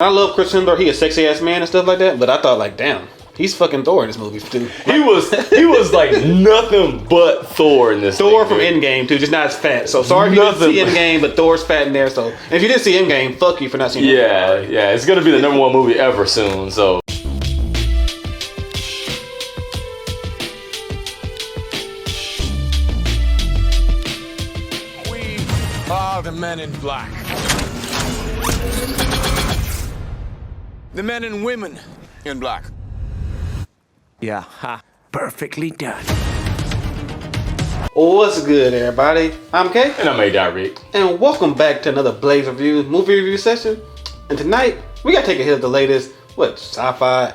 I love Chris Hemsworth. He a sexy ass man and stuff like that. But I thought like, damn, he's fucking Thor in this movie too. He was like nothing but Thor in this. Thor from Endgame too, just not as fat. So sorry if you didn't see Endgame, but Thor's fat in there. So and if you didn't see Endgame, fuck you for not seeing it. Yeah, it's gonna be the #1 movie ever soon. So. We are the men in black. The men and women in black. Yeah, ha. Perfectly done. What's good, everybody? I'm Kay. And I'm A.Rick. And welcome back to another Blaze Review movie review session. And tonight, we gotta take a hit of the latest, sci-fi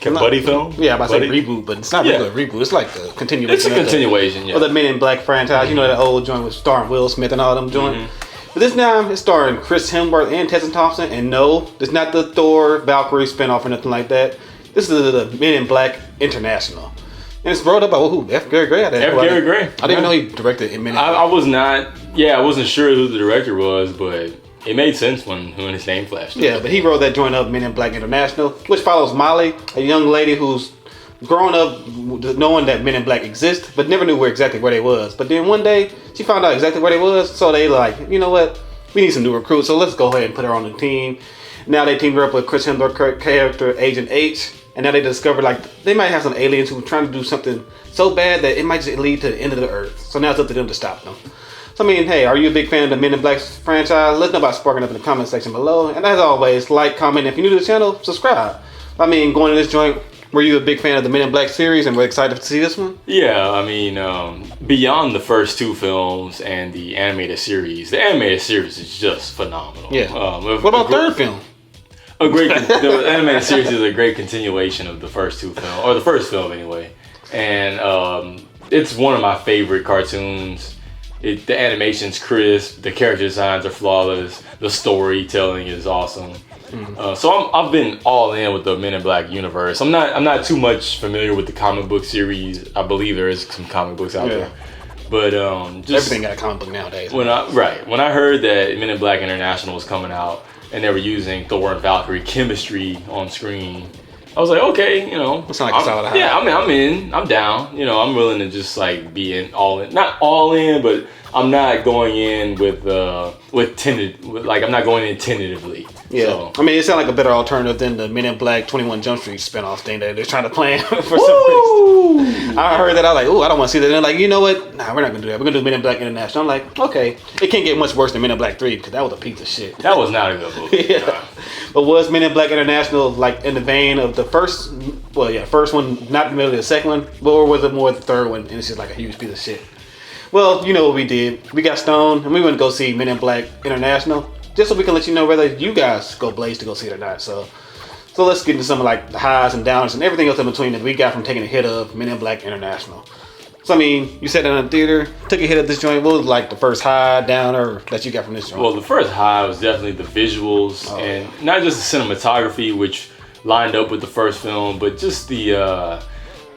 buddy film? Yeah, I'm about to say reboot, but it's not really a reboot. It's like a continuation. It's a continuation, of the Men in Black franchise. You know, that old joint with starring Will Smith and all them joint. But this time, it's starring Chris Hemsworth and Tessa Thompson. And no, it's not the Thor Valkyrie spinoff or nothing like that. This is the Men in Black International. And it's brought up by who? F. Gary Gray? Gary Gray. I didn't even know he directed Men in Black. I wasn't sure who the director was, but it made sense when his name flashed. Yeah, but he wrote that joint up, Men in Black International, which follows Molly, a young lady who's grown up knowing that Men in Black exist, but never knew exactly where they was. But then one day, she found out exactly where they was, so they like, you know what? We need some new recruits, so let's go ahead and put her on the team. Now they teamed her up with Chris Hemsworth character, Agent H, and now they discovered like they might have some aliens who are trying to do something so bad that it might just lead to the end of the earth. So now it's up to them to stop them. So I mean, hey, are you a big fan of the Men in Black franchise? Let us know about sparking up in the comment section below. And as always, like, comment. If you're new to the channel, subscribe. I mean, going to this joint, were you a big fan of the Men in Black series and we're excited to see this one? Yeah, I mean, beyond the first two films and the animated series is just phenomenal. Yeah. What about third film? The animated series is a great continuation of the first two films, or the first film anyway. And it's one of my favorite cartoons. The animation's crisp, the character designs are flawless, the storytelling is awesome. So I've been all in with the Men in Black universe. I'm not too much familiar with the comic book series. I believe there is some comic books out there, but just everything got a comic book nowadays. When I heard that Men in Black International was coming out and they were using Thor and Valkyrie chemistry on screen, I was like, okay, it's like a solid high. Yeah, I'm in. I'm down. I'm willing to just like be in all in. Not all in, but I'm not going in with I'm not going in tentatively. Yeah, so. I mean, it sounds like a better alternative than the Men in Black 21 Jump Street spinoff thing that they're trying to plan for some reason. I heard that, I was like, oh, I don't want to see that. And they're like, you know what? Nah, we're not going to do that. We're going to do Men in Black International. I'm like, okay. It can't get much worse than Men in Black 3 because that was a piece of shit. That was not a good movie. Yeah. But was Men in Black International like in the vein of the first one, not really the second one, or was it more the third one and it's just like a huge piece of shit? Well, you know what we did. We got stoned and we went to go see Men in Black International just so we can let you know whether you guys go Blaze to go see it or not. So let's get into some of like the highs and downs and everything else in between that we got from taking a hit of Men in Black International. So I mean, you sat in a theater, took a hit of this joint. What was like the first high, downer that you got from this joint? Well, the first high was definitely the visuals and not just the cinematography, which lined up with the first film, but just the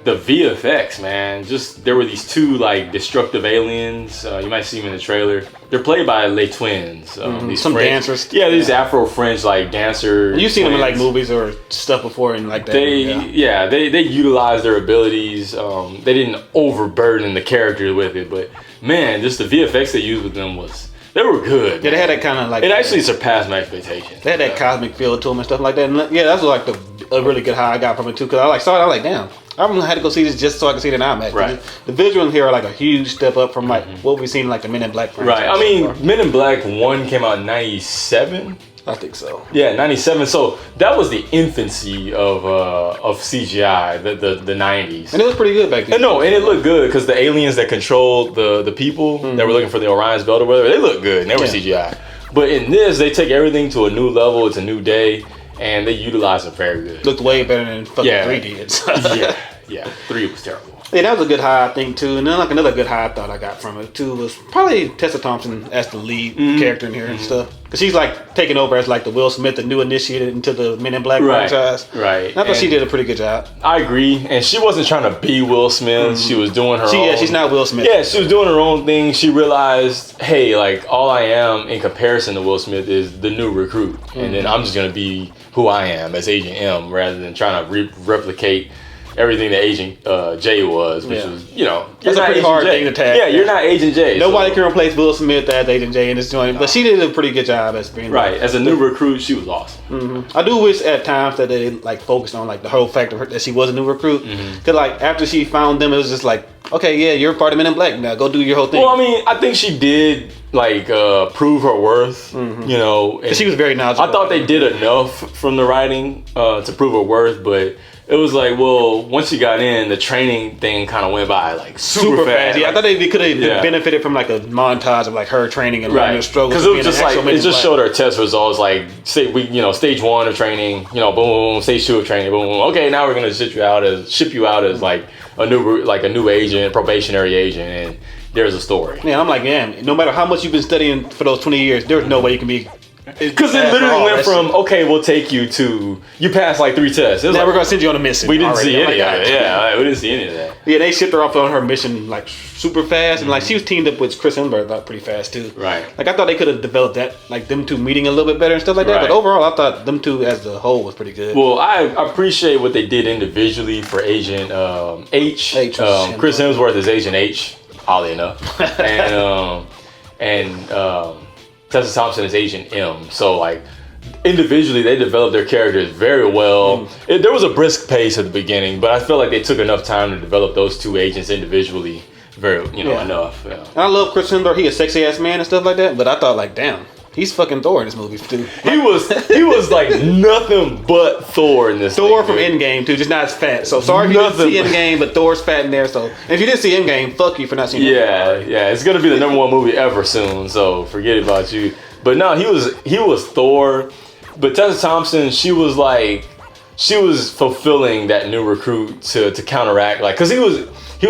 VFX, man. Just there were these two like destructive aliens. You might see them in the trailer. They're played by Les Twins. These some French, dancers. Yeah, these Afro-French like dancers. You've seen them in like movies or stuff before and like that. They utilized their abilities. They didn't overburden the characters with it, but man, just the VFX they used with them they were good. Yeah, they had that kind of like. It actually surpassed my expectations. They had that cosmic feel to them and stuff like that. And yeah, that's like a really good high I got from it too. Cause I saw it, I was like, damn, I'm gonna have to go see this just so I can see it in IMAX. Right. The visuals here are like a huge step up from like what we've seen in like the Men in Black franchise. Right. I mean, Men in Black 1 came out in 97. I think so. Yeah, 97. So that was the infancy of CGI, the 90s. And it was pretty good back then. And it looked good because the aliens that controlled the people that were looking for the Orion's Belt or whatever, they looked good and they were CGI. But in this, they take everything to a new level. It's a new day, and they utilize it very good. Looked way better than fucking 3 did. Yeah, 3 was terrible. Yeah, that was a good high, I think, too. And then like another good high I thought I got from it, too, was probably Tessa Thompson as the lead character in here and stuff. Because she's like taking over as like the Will Smith, the new initiated into the Men in Black franchise. Right. And I thought she did a pretty good job. I agree. And she wasn't trying to be Will Smith. She was doing her own. Yeah, she's not Will Smith. Yeah, she was doing her own thing. She realized, hey, like all I am in comparison to Will Smith is the new recruit. And then I'm just going to be who I am as Agent M rather than trying to replicate everything that Agent J was, which was, that's a pretty hard thing to tackle. Yeah, you're not Agent J. Nobody can replace Will Smith as Agent J in this joint, but she did a pretty good job as being right. As a new recruit, she was awesome. I do wish at times that they like focused on like the whole fact of her, that she was a new recruit. Because like after she found them, it was just like, okay, yeah, you're part of Men in Black now. Go do your whole thing. Well, I mean, I think she did like prove her worth. And she was very knowledgeable. I thought they did enough from the writing to prove her worth, but it was like, well, once she got in, the training thing kind of went by like super fast. Yeah, I thought they could have benefited from like a montage of like her training and learning her struggles. Because it was just like it just showed her test results. Like say stage 1 of training, boom, stage 2 of training, boom. Okay, now we're gonna ship you out as like a new agent, probationary agent, and there's a story. Yeah, I'm like, damn. No matter how much you've been studying for those 20 years, there's no way you can be. Because it literally went from, okay, we'll take you to, you passed like 3 tests. Now we're going to send you on a mission. We didn't see any of it. Yeah, we didn't see any of that. Yeah, they shipped her off on her mission like super fast. And like she was teamed up with Chris Hemsworth pretty fast too. Right. Like I thought they could have developed that, like them two meeting a little bit better and stuff like that. Right. But overall, I thought them two as a whole was pretty good. Well, I appreciate what they did individually for Agent H. Chris Hemsworth is Agent H, oddly enough. and Tessa Thompson is Agent M. So like individually they developed their characters very well. There was a brisk pace at the beginning, but I felt like they took enough time to develop those two agents individually enough. Yeah. And I love Chris Hemsworth. He a sexy ass man and stuff like that. But I thought like, damn, he's fucking Thor in this movie too. He was like nothing but Thor in this. Thor from Endgame too, just not as fat. So sorry if you didn't see Endgame, but Thor's fat in there. So and if you didn't see Endgame, fuck you for not seeing. Yeah, it's gonna be the #1 movie ever soon. So forget about you. But no, he was Thor. But Tessa Thompson, she was fulfilling that new recruit to counteract, like, because he was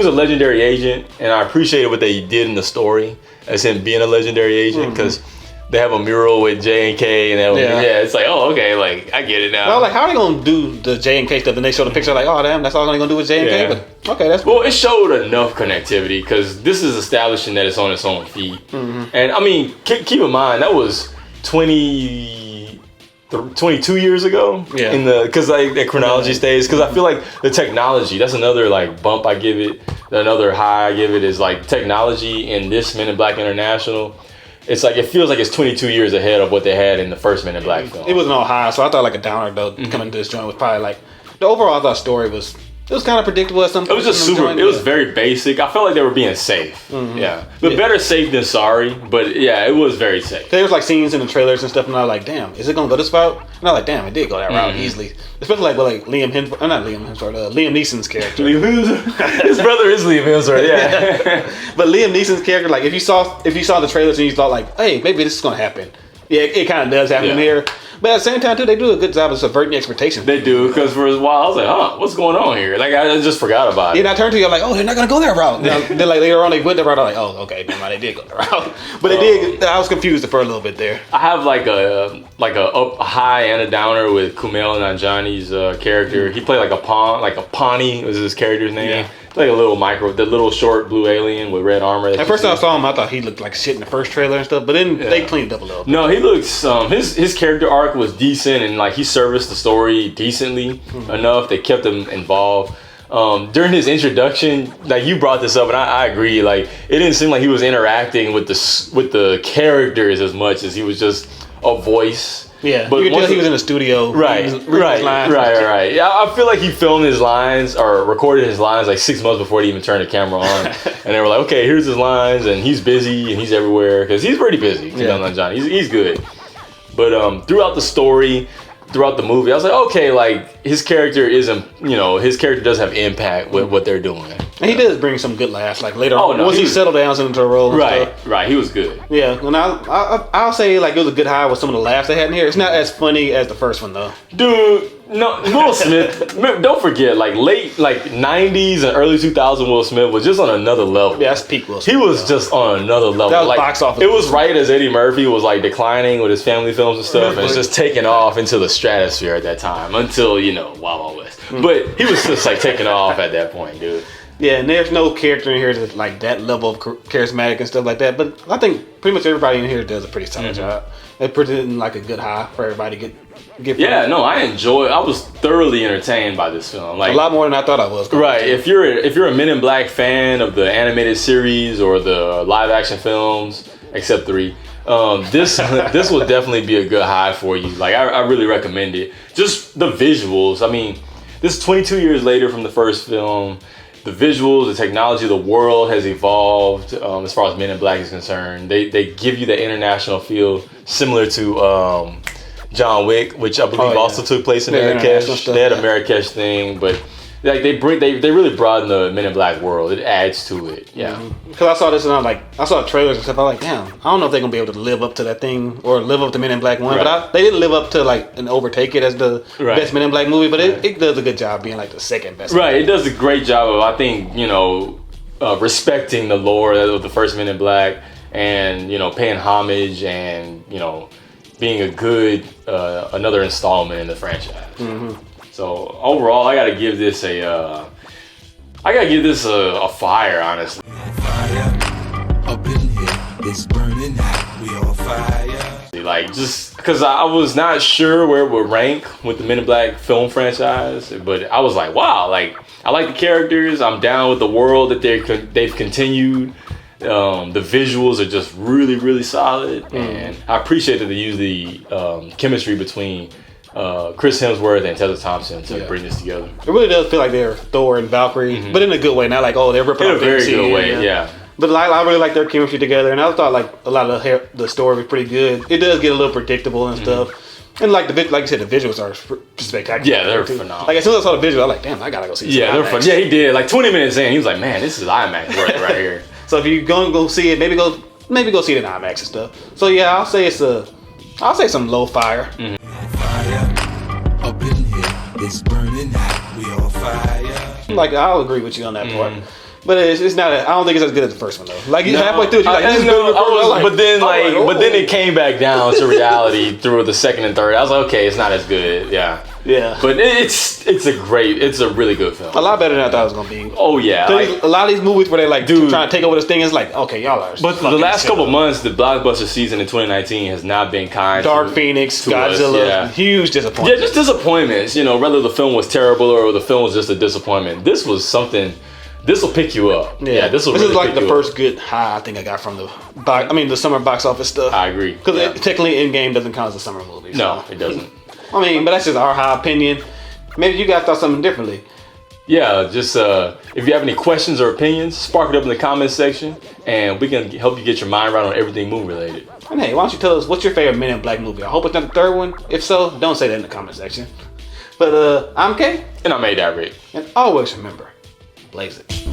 a legendary agent, and I appreciated what they did in the story as him being a legendary agent, because they have a mural with J and K, and it's like, oh, okay, like I get it now. Well, like, how are they gonna do the J and K stuff? And they show the picture, like, oh damn, that's all they're gonna do with J and K. But okay, that's cool. Well, it showed enough connectivity because this is establishing that it's on its own feet. And I mean, keep in mind that was 22 years ago. Yeah. Because like the chronology stays. Because I feel like the technology. That's another like bump I give it. Another high I give it is like technology in this Men in Black International. It's like it feels like it's 22 years ahead of what they had in the first Men in Black film. It wasn't all high, so I thought like a downer though coming to this joint was probably like the overall I thought story was. It was kind of predictable at some point. It was just it was very basic. I felt like they were being safe. Yeah. But better safe than sorry. But yeah, it was very safe. There was like scenes in the trailers and stuff, and I was like, damn, is it going to go this route? And I was like, damn, it did go that route easily. Especially like Liam Neeson's character. His brother is Liam Hemsworth, yeah. But Liam Neeson's character, like if you saw the trailers and you thought like, hey, maybe this is going to happen. Yeah, it kind of does happen here. But at the same time, too, they do a good job of subverting expectations. They do, because for a while I was like, what's going on here? Like, I just forgot about it. And I turned to you, I'm like, oh, they're not going to go that route. Then like later on, they went that route. I'm like, oh, okay, never mind, they did go that route. But they did, I was confused for a little bit there. I have like a high and a downer with Kumail Nanjiani's character. He played like a Pawnee was his character's name. Yeah. Like a little the little short blue alien with red armor. At first I saw him, I thought he looked like shit in the first trailer and stuff, but then they cleaned up a little bit. No, he looks, his character arc was decent, and like he serviced the story decently enough. They kept him involved. During his introduction, like you brought this up, and I agree, like it didn't seem like he was interacting with the characters as much as he was just a voice. Yeah, but you could tell he was in the studio. Right. Yeah, I feel like he filmed his lines or recorded his lines like 6 months before he even turned the camera on. And they were like, okay, here's his lines, and he's busy and he's everywhere because he's pretty busy. Johnny, he's good. But throughout the story, throughout the movie, I was like, okay, like his character isn't, his character does have impact with what they're doing. And he does bring some good laughs. Like later, Oh, no, once he he was- settled down into a role. And stuff. Right. He was good. Yeah, and I'll say like it was a good high with some of the laughs they had in here. It's not as funny as the first one though. Dude, no, Will Smith. Don't forget, like late, like 90s and early 2000s, Will Smith was just on another level. Yeah, that's peak Will Smith. He was just on another level. That was like, box office. It was right as Eddie Murphy was like declining with his family films and stuff, and it's just taking off into the stratosphere at that time until Wild Wild West. But he was just like taking off at that point, dude. Yeah, and there's no character in here that's like that level of charismatic and stuff like that. But I think pretty much everybody in here does a pretty solid job. They put it in like a good high for everybody to get. Yeah, no, I was thoroughly entertained by this film. Like a lot more than I thought I was. Right. If you're a Men in Black fan of the animated series or the live action films, except 3, this will definitely be a good high for you. Like I really recommend it. Just the visuals. I mean, this is 22 years later from the first film. The visuals, the technology, the world has evolved as far as Men in Black is concerned. They give you the international feel similar to John Wick, which I believe also took place in Marrakesh. They had a Marrakesh thing, but like they really broaden the Men in Black world. It adds to it. Yeah. Because I saw this and I saw trailers and stuff. I was like, damn, I don't know if they're gonna be able to live up to that thing or live up to Men in Black 1. Right. But they didn't live up to like and overtake it as the best Men in Black movie. But it does a good job being like the second best. Right. It does a great job of, I think, respecting the lore of the first Men in Black and paying homage and being a good another installment in the franchise. So overall, I gotta give this a fire, honestly. Fire up in here, it's burning hot. We on fire. Like just because I was not sure where it would rank with the Men in Black film franchise, but I was like, wow, like I like the characters. I'm down with the world that they've continued. The visuals are just really, really solid, and I appreciate that they use the chemistry between Chris Hemsworth and Tessa Thompson to bring this together. It really does feel like they're Thor and Valkyrie, but in a good way. Not like they're ripping In a off very DC, good way, yeah. But I really like their chemistry together, and I thought like a lot of the story was pretty good. It does get a little predictable and stuff, and like you said, the visuals are spectacular. Yeah, they're phenomenal. Like as soon as I saw the visual, I was like, damn, I gotta go see this. Yeah, they're fun. Yeah, he did. Like 20 minutes in, he was like, man, this is IMAX right here. So if you're gonna go see it, maybe go see it in IMAX and stuff. So yeah, I'll say some low fire. Fire up in here, it's burning hot. We on fire. Like I'll agree with you on that part. But it's not. I don't think it's as good as the first one though. Like halfway through, you're like, this is better than the first one. but then it came back down to reality through the second and third. I was like, okay, it's not as good. Yeah. But it's a really good film. A lot better than I thought it was gonna be. Oh yeah. A lot of these movies where they're like trying to take over this thing, it's like, okay, y'all are. But the last couple months, the blockbuster season in 2019 has not been kind. Dark Phoenix, Godzilla, huge disappointment. Yeah, just disappointments. Whether the film was terrible or the film was just a disappointment. This was something. This will pick you up. Yeah, this will. This is like the first good high I think I got from the summer box office stuff. I agree. Because technically, Endgame doesn't count as a summer movie. So. No, it doesn't. I mean, but that's just our high opinion. Maybe you guys thought something differently. Yeah, just if you have any questions or opinions, spark it up in the comments section, and we can help you get your mind right on everything movie related. And hey, why don't you tell us what's your favorite Men in Black movie? I hope it's not the third one. If so, don't say that in the comment section. But I'm Kay. And I'm A. Rick. And always remember, blaze it.